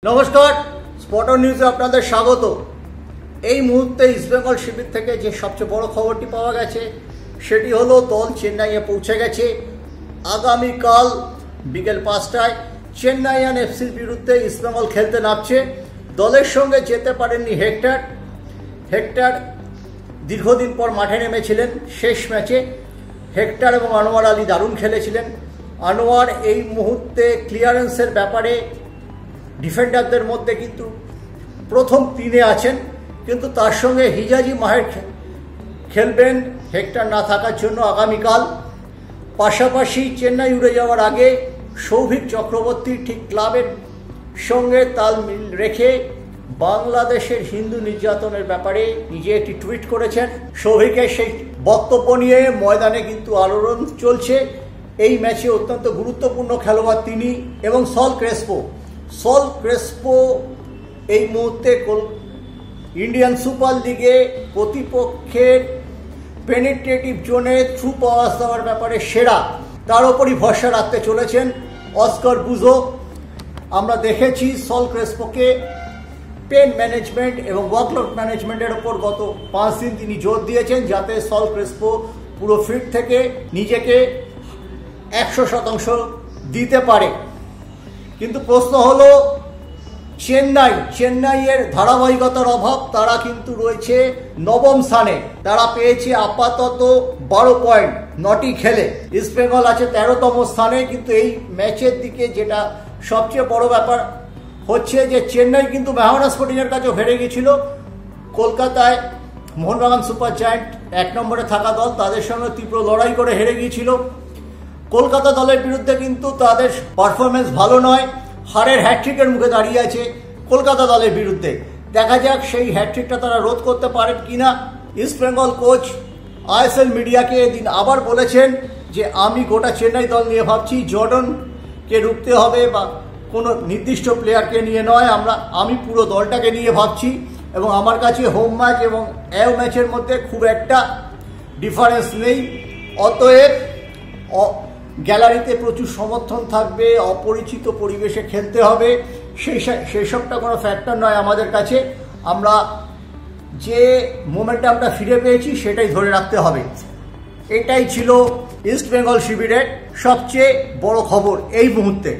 নমস্কার, স্পটার নিউজে আপনাদের স্বাগত। এই মুহূর্তে ইস্টবেঙ্গল শিবির থেকে যে সবচেয়ে বড় খবরটি পাওয়া গেছে সেটি হলো দল চেন্নাইয়ে পৌঁছে গেছে। আগামীকাল বিকেল 5টায় চেন্নাইয়ান এফসির বিরুদ্ধে ইস্টবেঙ্গল খেলতে নামছে। দলের সঙ্গে যেতে পারেননি হেক্টর দীর্ঘদিন পর মাঠে নেমেছিলেন। শেষ ম্যাচে হেক্টর এবং আনোয়ার আলী দারুণ খেলেছিলেন। আনোয়ার এই মুহূর্তে ক্লিয়ারেন্সের ব্যাপারে ডিফেন্ডারদের মধ্যে কিন্তু প্রথম 3-এ আছেন, কিন্তু তার সঙ্গে হিজাজি মাহের খেলবেন হেক্টর না থাকার জন্য আগামীকাল। পাশাপাশি চেন্নাই উড়ে যাওয়ার আগে সৌভিক চক্রবর্তী ঠিক ক্লাবের সঙ্গে তাল মিল রেখে বাংলাদেশের হিন্দু নির্যাতনের ব্যাপারে নিজে একটি টুইট করেছেন। সৌভিকের সেই বক্তব্য নিয়ে ময়দানে কিন্তু আলোড়ন চলছে। এই ম্যাচে অত্যন্ত গুরুত্বপূর্ণ খেলোয়াড় তিনি এবং সল ক্রেসপো এই মুহূর্তে ইন্ডিয়ান সুপার লিগে প্রতিপক্ষের পেনিট্রেটিভ জোনে থ্রু পাওয়াস দেওয়ার ব্যাপারে সেরা, তার ওপরই ভরসা রাখতে চলেছেন অস্কার বুজো। আমরা দেখেছি সল ক্রেসপোকে পেন ম্যানেজমেন্ট এবং ওয়ার্কলোড ম্যানেজমেন্টের ওপর গত 5 দিন তিনি জোর দিয়েছেন, যাতে সল ক্রেসপো পুরো ফিট থেকে নিজেকে 100% দিতে পারে। কিন্তু প্রশ্ন হলো চেন্নাইয়ের ধারাবাহিকতার অভাব। তারা কিন্তু রয়েছে 9ম স্থানে। তারা পেয়েছে আপাতত 12 পয়েন্ট 9টি খেলে। ইস্টবেঙ্গল আছে 13তম স্থানে। কিন্তু এই ম্যাচের দিকে যেটা সবচেয়ে বড় ব্যাপার হচ্ছে যে চেন্নাই কিন্তু মেহমান স্পোর্টিংয়ের কাছেও হেরে গিয়েছিল। কলকাতায় মোহনবাগান সুপার জায়ান্ট 1 নম্বরে থাকা দল, তাদের সঙ্গে তীব্র লড়াই করে হেরে গিয়েছিল। কলকাতা দলের বিরুদ্ধে কিন্তু তাদের পারফরমেন্স ভালো নয়, হারের হ্যাটট্রিকের মুখে দাঁড়িয়ে আছে কলকাতা দলের বিরুদ্ধে। দেখা যাক সেই হ্যাটট্রিকটা তারা রোধ করতে পারেন কিনা। ইস্টবেঙ্গল কোচ আইএসএল মিডিয়াকে এদিন আবার বলেছেন যে আমি গোটা চেন্নাই দল নিয়ে ভাবছি, জর্ডনকে রুখতে হবে বা কোনো নির্দিষ্ট প্লেয়ারকে নিয়ে নয়, আমি পুরো দলটাকে নিয়ে ভাবছি এবং আমার কাছে হোম ম্যাচ এবং অ্যাওয়ে ম্যাচের মধ্যে খুব একটা ডিফারেন্স নেই। অতএব গ্যালারিতে প্রচুর সমর্থন থাকবে, অপরিচিত পরিবেশে খেলতে হবে, সেই সবটা কোনো ফ্যাক্টর নয় আমাদের কাছে। আমরা যে মোমেন্টামটা ফিরে পেয়েছি সেটাই ধরে রাখতে হবে। এটাই ছিল ইস্টবেঙ্গল শিবিরের সবচেয়ে বড় খবর এই মুহূর্তে।